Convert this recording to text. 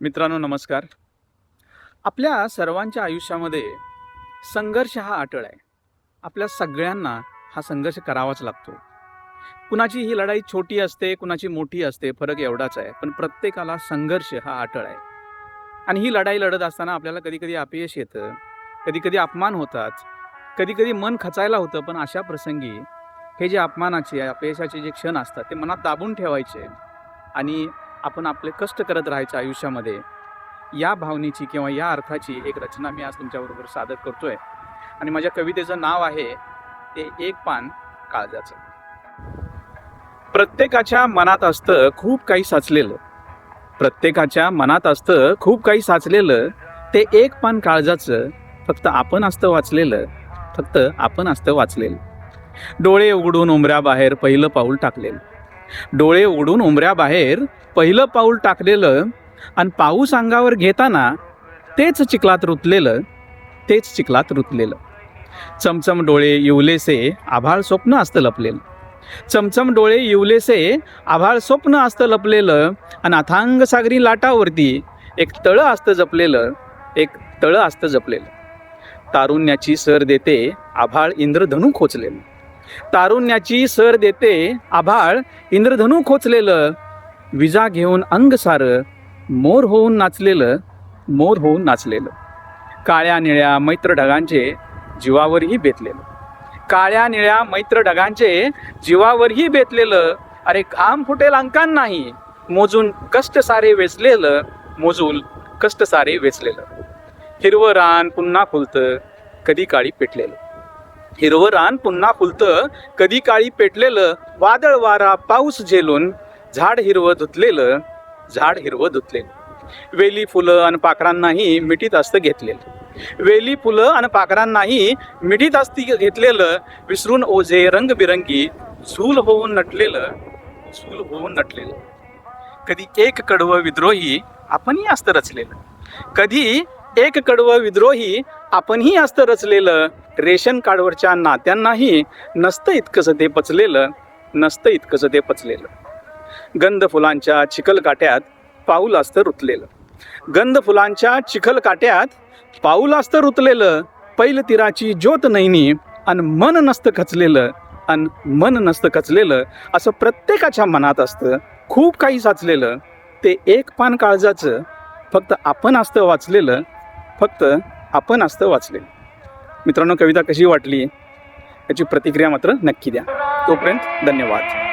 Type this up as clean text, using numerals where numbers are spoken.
मित्रांनो नमस्कार. आपल्या सर्वांच्या आयुष्यामध्ये संघर्ष हा अटळ आहे. आपल्या सगळ्यांना हा संघर्ष करावाच लागतो. कुणाची ही लढाई छोटी असते, कुणाची मोठी असते, फरक एवढाच आहे. पण प्रत्येकाला संघर्ष हा अटळ आहे. आणि ही लढाई लढत असताना आपल्याला कधी-कधी अपयश येतं, कधी-कधी अपमान होतात, कधी-कधी मन खचायला होतं. पण अशा प्रसंगी हे जे अपमानाचे, अपयशाचे जे क्षण असतात ते मनात दाबून ठेवायचे आणि आपण आपले कष्ट करत राहायचं आयुष्यामध्ये. या भावनेची किंवा या अर्थाची एक रचना मी आज तुमच्याबरोबर सादर करतोय आणि माझ्या कवितेचं नाव आहे ते एक पान काळजाचं. प्रत्येकाच्या मनात असतं खूप काही साचलेलं, प्रत्येकाच्या मनात असतं खूप काही साचलेलं. ते एक पान काळजाचं फक्त आपण असतं वाचलेलं, फक्त आपण असतं वाचलेलं. डोळे उघडून उंबऱ्याबाहेर पहिलं पाऊल टाकलेलं, डोळे उघडून उंबऱ्याबाहेर पहिलं पाऊल टाकलेलं. आणि पाऊस अंगावर घेताना तेच चिखलात रुतलेलं, तेच चिखलात रुतलेलं. चमचम डोळे येवलेसे आभाळ स्वप्न असतं लपलेलं, चमचम डोळे येवलेसे आभाळ स्वप्न असतं लपलेलं. आणि अथांग सागरी लाटावरती एक तळं असतं जपलेलं, एक तळं असतं जपलेलं. तारुण्याची सर देते आभाळ इंद्रधनू खोचलेलं, तारुण्याची सर देते आभाळ इंद्रधनू खोचलेलं. विजा घेऊन अंग सारं मोर होऊन नाचलेलं, मोर होऊन नाचलेलं. काळ्या निळ्या मैत्र ढगांचे जीवावरही बेतलेलं, काळ्या निळ्या मैत्र ढगांचे जीवावरही बेतलेलं. अरे घाम फुटेल अंकान नाही, मोजून कष्ट सारे वेचलेलं, मोजून कष्ट सारे वेचलेलं. हिरवं रान पुन्हा फुलतं कधी काळी पेटलेलं, हिरवं रान पुन्हा फुलतं कधी काळी पेटलेलं. वादळ वारा पाऊस झेलून झाड हिरवं धुतलेलं, झाड हिरवं धुतलेलं. वेली फुलं आणि पाखरांनाही मिठीत असतं घेतलेलं, वेली फुलं आणि पाखरांनाही मिठीत असती घेतलेलं. विसरून ओझे रंगबिरंगी झूल होऊन नटलेलं, झूल होऊन नटलेलं. कधी एक कडवं विद्रोही आपणही असतं रचलेलं, कधी एक कडवं विद्रोही आपणही असतं रचलेलं. रेशन कार्डवरच्या नात्यांनाही नसतं इतकंसं ते पचलेलं, नसतं इतकंसं ते पचलेलं. गंध फुलांच्या चिखल काट्यात पाऊल असतं रुतलेलं, गंध फुलांच्या चिखल काट्यात पाऊल असतं रुतलेलं. पैल तीराची ज्योत नैनी अन मन नसतं खचलेलं, अन मन नसतं खचलेलं. असं प्रत्येकाच्या मनात असतं खूप काही साचलेलं. ते एक पान काळजाचं फक्त आपण असतं वाचलेलं, फक्त आपण असतं वाचलेलं. मित्रांनो, कविता कशी वाटली याची प्रतिक्रिया मात्र नक्की द्या. तोपर्यंत धन्यवाद.